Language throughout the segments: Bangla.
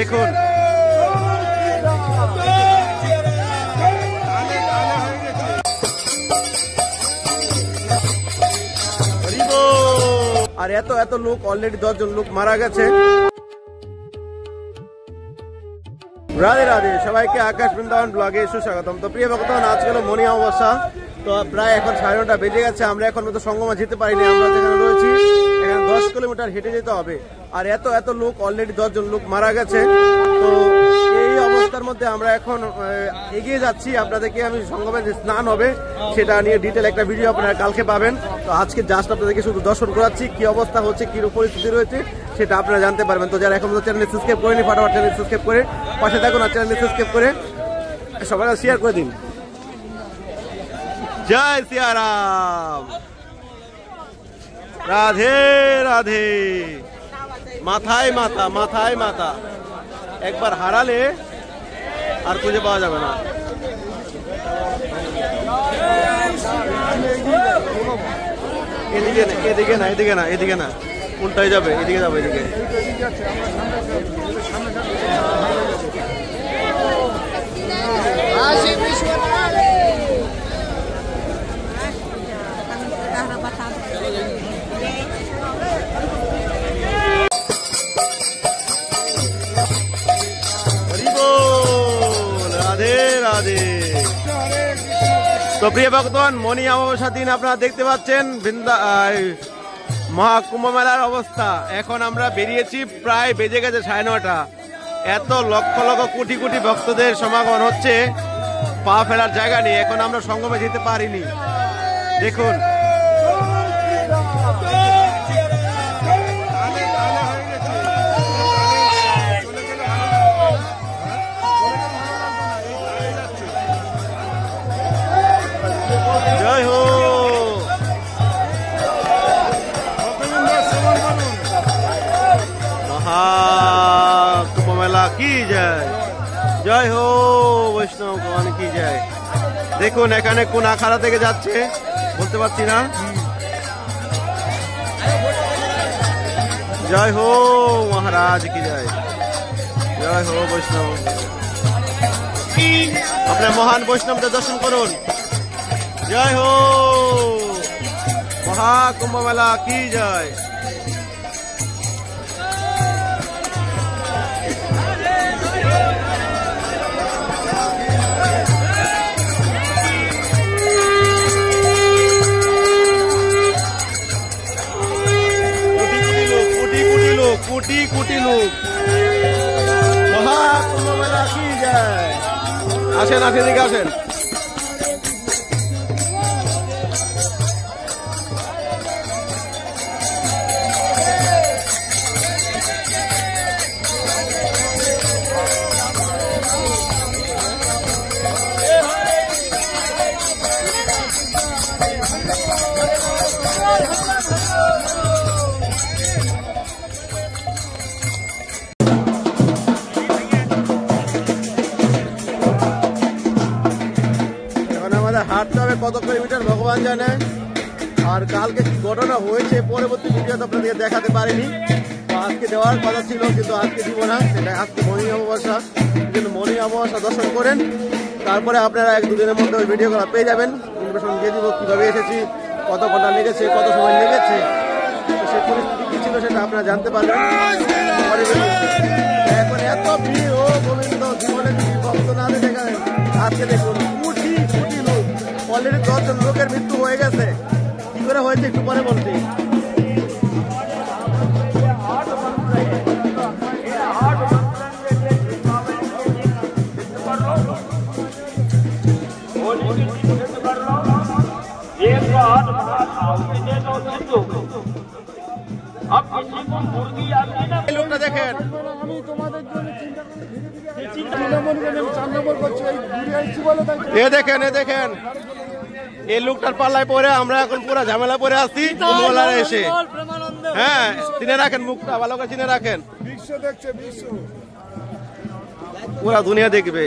দেখুন আর এত এত লোক, অলরেডি 10 জন লোক মারা গেছে। রাধে রাধে, সবাইকে আকাশ বৃন্দাবন ব্লগে সুস্বাগতম। তো প্রিয় ভক্তগণ, আজকে হলো মনি অমাবস্যা। তো প্রায় এখন 9:30 বেজে গেছে। আমরা এখন মতো সঙ্গমে যেতে পারিনি। আমরা যেখানে রয়েছি এখানে 10 কিলোমিটার হেঁটে যেতে হবে। আর এত এত লোক, অলরেডি 10 জন লোক মারা গেছে। তো এই অবস্থার মধ্যে আমরা এখন এগিয়ে যাচ্ছি। আপনাদেরকে আমি সঙ্গমে যে স্নান হবে সেটা নিয়ে ডিটেল একটা ভিডিও আপনারা কালকে পাবেন। তো আজকে জাস্ট আপনাদেরকে শুধু দর্শন করাচ্ছি, কি অবস্থা হচ্ছে, কি পরিস্থিতি রয়েছে সেটা আপনারা জানতে পারবেন। তো যারা এখন চ্যানেল সাবস্ক্রাইব করেনি, ফটাফট চ্যানেল সাবস্ক্রাইব করে পাশে থাকুন। আর চ্যানেল সাবস্ক্রাইব করে সবাই শেয়ার করে দিন। জয় সিয়ারাম, রাধে রাধে। মাথায় মাথা, মাথায় মাথা, একবার হারালে আর খুঁজে পাওয়া যাবে না। এদিকে না, এদিকে না, এদিকে না, এদিকে না, উল্টাই যাবে, এদিকে যাবে, এদিকে। তো প্রিয় ভক্তগণ, মনি অমাবস্যার দিন আপনারা দেখতে পাচ্ছেন মহাকুম্ভ মেলার অবস্থা। এখন আমরা বেরিয়েছি, প্রায় বেজে গেছে 9:30। এত লক্ষ লক্ষ কোটি কোটি ভক্তদের সমাগম হচ্ছে, পা ফেলার জায়গা নেই। এখন আমরা সঙ্গমে যেতে পারিনি। দেখুন জয় হো, মহাকুম্ভ মেলা কি জয়, জয় হো, বৈষ্ণব ভগবান কি জয়। দেখুন এখানে কোন আখাড়া থেকে যাচ্ছে বলতে পারছি না। জয় হো মহারাজ কি জয়, জয় হো বৈষ্ণব। আপনার মহান বৈষ্ণবদের দর্শন করুন। জয় হো, মহাকুম্ভ মেলা কি জয়। কোটি কোটি লোক, মহাকুম্ভ মেলা কি যায়। আসেন, আসেন, এদিকে আসেন। হাঁটতে হবে কত কিলোমিটার ভগবান জানে। আর কালকে কি ঘটনা হয়েছে পরবর্তী ভিডিওতে আপনাদেরকে দেখাতে পারিনি। তো আজকে দেওয়ার কথা ছিল, কিন্তু আজকে দিব না। সেটা আজকে মনি অমাবস্যা, কিন্তু মনি অমাবস্যা দর্শন করেন, তারপরে আপনারা 1-2 দিনের মধ্যে ওই ভিডিওগুলো পেয়ে যাবেন। ইনফরমেশন দিয়ে দিব কীভাবে এসেছি, কত ঘন্টা লেগেছে, কত সময় লেগেছে, সেই পরিস্থিতি কী ছিল সেটা আপনারা জানতে পারবেন। এখন এত ভিড়, ও গোবিন্দ, জীবনে ভক্ত না দেখে গেলেন। আজকে দেখুন কোটি কোটি লোক, অলরেডি 10 জন লোকের মৃত্যু হয়ে গেছে। কি করে হয়েছে একটু পরে বলছি। লোকটা দেখেন, এ দেখেন, এ দেখেন, এই লোকটার পাল্লায় পরে আমরা এখন পুরো ঝামেলা পরে আসছি। এসে হ্যাঁ, চিনে রাখেন, মুখটা ভালো করে চিনে রাখেন। বিশ্ব দেখছে, বিশ্ব, পুরা দুনিয়া দেখবে।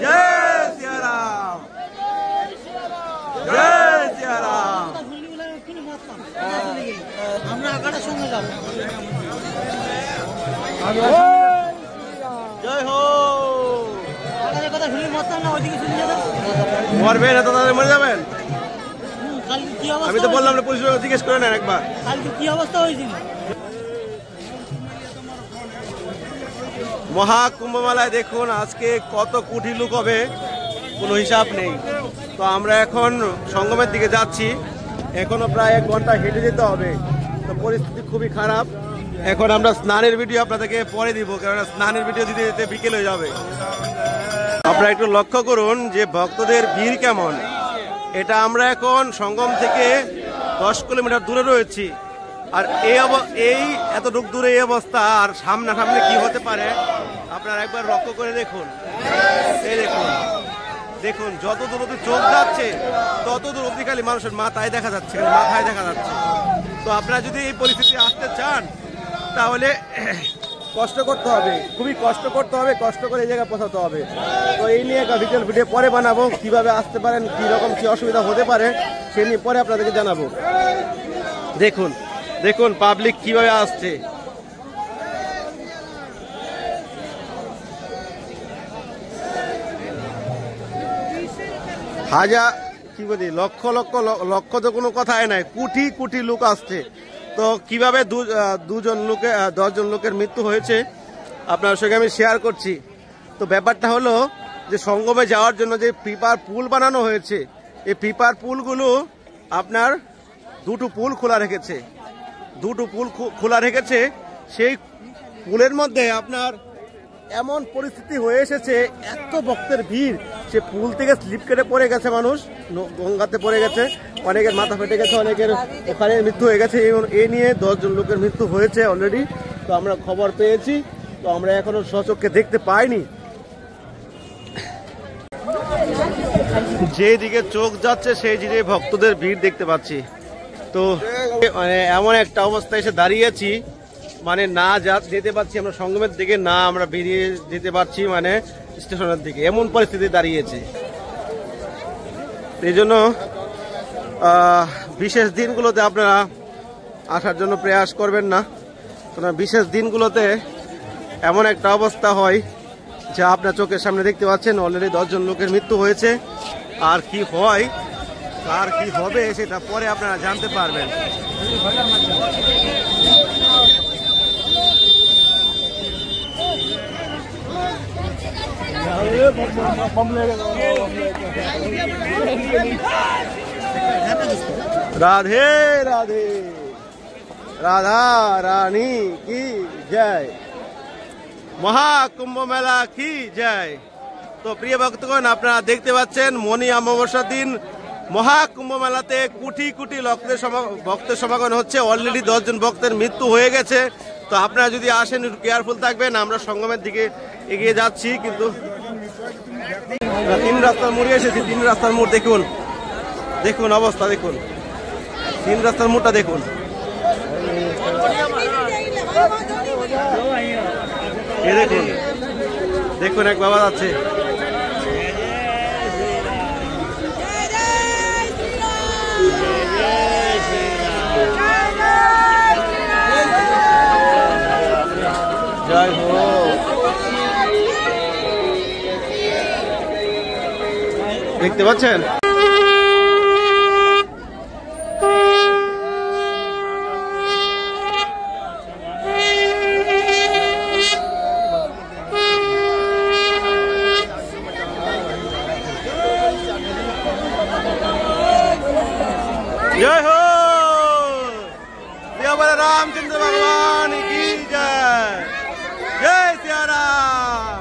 জয় সিয়ারাম, জয় সিয়ারাম। আমরা আগাটার সঙ্গে যাবো। জয় হো। মরবেন এত তাদের মরে যাবেন? আমি তো বললাম না, পুলিশ জিজ্ঞেস করে নেন একবার কি অবস্থা হয়েছিল। মহাকুম্ভ মেলায় দেখুন আজকে কত কোটি লোক হবে কোনো হিসাব নেই। তো আমরা এখন সঙ্গমের দিকে যাচ্ছি, এখনো প্রায় 1 ঘন্টা হেঁটে যেতে হবে। তো পরিস্থিতি খুবই খারাপ। এখন আমরা স্নানের ভিডিও আপনাদেরকে পরে দিব, কারণ স্নানের ভিডিও দিতে দিতে বিকেল হয়ে যাবে। আপনারা একটু লক্ষ্য করুন যে ভক্তদের ভিড় কেমন। এটা আমরা এখন সঙ্গম থেকে 10 কিলোমিটার দূরে রয়েছি, আর এই এতটুক দূরে এই অবস্থা, আর সামনাসামনি কি হতে পারে আপনারা একবার লক্ষ্য করে দেখুন। এই দেখুন দেখুন, যত দূর অব্দি চোখ যাচ্ছে তত দূর অব্দি খালি মানুষের মাথায় দেখা যাচ্ছে, মাথায় দেখা যাচ্ছে। তো আপনারা যদি এই পরিস্থিতি আসতে চান তাহলে কষ্ট করতে হবে, খুবই কষ্ট করতে হবে, কষ্ট করে এই জায়গায় পৌঁছাতে হবে। তো এই নিয়ে একটা ডিটেল ভিডিও পরে বানাবো, কিভাবে আসতে পারেন, কি রকম কি অসুবিধা হতে পারে সে নিয়ে পরে আপনাদেরকে জানাবো। দেখুন দেখুন পাবলিক কিভাবে আসছে। হাজার কি বলি, লক্ষ লক্ষ লক্ষ তো কোনো কথাই নাই, কোটি কোটি লোক আসছে। তো কিভাবে 10 জন লোকের মৃত্যু হয়েছে আপনার সঙ্গে আমি শেয়ার করছি। তো ব্যাপারটা হলো যে সঙ্গমে যাওয়ার জন্য যে পিপার পুল বানানো হয়েছে, এই পিপার পুলগুলো আপনার 2টো পুল খোলা রেখেছে, 2টো পুল খোলা রেখেছে। সেই পুলের মধ্যে আপনার এমন পরিস্থিতি হয়ে এসেছে, এত ভক্তের ভিড়, সে পুল থেকে স্লিপ কেটে পড়ে গেছে, মানুষ গঙ্গাতে পড়ে গেছে, অনেকের মাথা ফেটে গেছে, অনেকের ওখানে মৃত্যু হয়ে গেছে। এই নিয়ে 10 জন লোকের মৃত্যু হয়েছে অলরেডি। তো আমরা খবর পেয়েছি, তো আমরা এখনো স্বচক্ষে দেখতে পাইনি। যেদিকে চোখ যাচ্ছে সেই দিকে ভক্তদের ভিড় দেখতে পাচ্ছি। তো এমন একটা অবস্থায় এসে দাঁড়িয়েছি, মানে না যেতে পারছি আমরা সঙ্গমের দিকে, না আমরা বেরিয়ে যেতে পারছি মানে স্টেশনের দিকে, এমন পরিস্থিতি দাঁড়িয়েছে। এই জন্য বিশেষ দিনগুলোতে আপনারা আসার জন্য প্রয়াস করবেন না, কারণ বিশেষ দিনগুলোতে এমন একটা অবস্থা হয় যা আপনার চোখের সামনে দেখতে পাচ্ছেন। অলরেডি 10 জন লোকের মৃত্যু হয়েছে, আর কি হয় আর কি হবে সেটা পরে আপনারা জানতে পারবেন। রাধে রাধে, রাধা রানী কি জয়, মহাকুম্ভ মেলা কি জয়। তো প্রিয় ভক্তগণ, আপনারা দেখতে পাচ্ছেন মনি অমাবস্যার দিন মহাকুম্ভ মেলাতে কোটি কোটি ভক্তের সমাগম হচ্ছে। অলরেডি 10 জন ভক্তের মৃত্যু হয়ে গেছে। তো আপনারা যদি আসেন একটু কেয়ারফুল থাকবেন। আমরা সঙ্গমের দিকে এগিয়ে যাচ্ছি, কিন্তু 3 রাস্তার মোড়ে এসেছি। 3 রাস্তার মোড় দেখুন, দেখুন অবস্থা, দেখুন 3 রাস্তার মোড়টা দেখুন। এ দেখুন, দেখুন এক বাবা যাচ্ছে। জয় হো। দেখতে পাচ্ছেন जय हो सिया रामचंद्र भगवान की जय। जय सिया राम।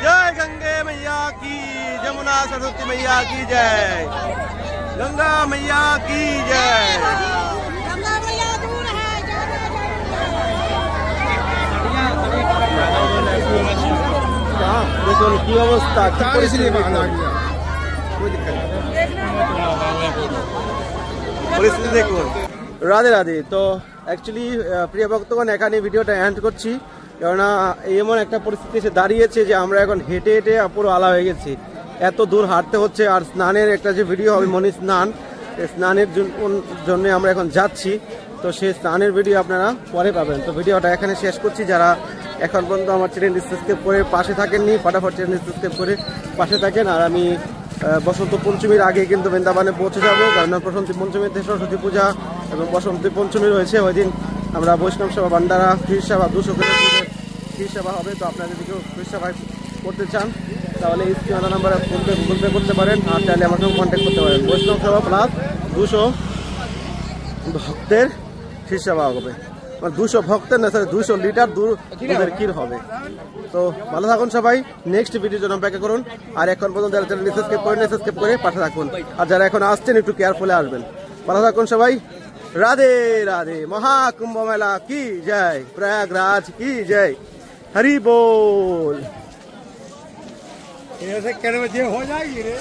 जय गंगे मैया की, जमुना सरस्वती मैया की जय, गंगा मैया की जय। দেখুন কি অবস্থা, পরিস্থিতি দেখুন। রাধে রাধে। তো অ্যাকচুয়ালি প্রিয় ভক্তগণ, এখানে ভিডিওটা এন্ড করছি, কেননা এমন একটা পরিস্থিতি এসে দাঁড়িয়েছে যে আমরা এখন হেঁটে হেঁটে পুরো আলা হয়ে গেছি, এত দূর হাঁটতে হচ্ছে। আর স্নানের একটা যে ভিডিও হবে মনি স্নান, স্নানের জন্য আমরা এখন যাচ্ছি। তো তো সেই স্নানের ভিডিও আপনারা পরে পাবেন। তো ভিডিওটা এখানে শেষ করছি। যারা এখন পর্যন্ত আমার চ্যানেল সাবস্ক্রাইব করে পাশে থাকেননি, ফটাফট চ্যানেল সাবস্ক্রাইব করে পাশে থাকেন। আর আমি বসন্ত পঞ্চমীর আগে কিন্তু বৃন্দাবনে পৌঁছে যাবো, কারণ বসন্ত পঞ্চমীতে সরস্বতী পূজা এবং বসন্ত পঞ্চমী রয়েছে। ওই দিন আমরা বৈষ্ণব সেবা ভান্ডারা ফ্রি সেবা 200 করে ফ্রি সেবা হবে। তো আপনারা যদি কেউ ফ্রি সেবা করতে চান তাহলে স্ক্রিনে নাম্বারে গুগল পে করতে পারেন, আর চাইলে আমার সঙ্গে কন্ট্যাক্ট করতে পারেন। বৈষ্ণব সেবা প্লাস 200 ভক্তের ফ্রি সেবা হবে, 200 ভক্তের না স্যার 200 লিটার দুধের ক্ষীর হবে। তো ভালো থাকুন সবাই, নেক্সট ভিডিওর জন্য অপেক্ষা করুন। আর এখন পর্যন্ত যারা চ্যানেল সাবস্ক্রাইব করে পাশে থাকুন, আর যারা এখন আসছেন একটু কেয়ারফুলে আসবেন। ভালো থাকুন সবাই, রাধে রাধে। মহাকুম্ভ মেলা কি জয়, প্রয়াগরাজ কি জয়, হরি बोल। ऐसे करने में हो जाएगी रे।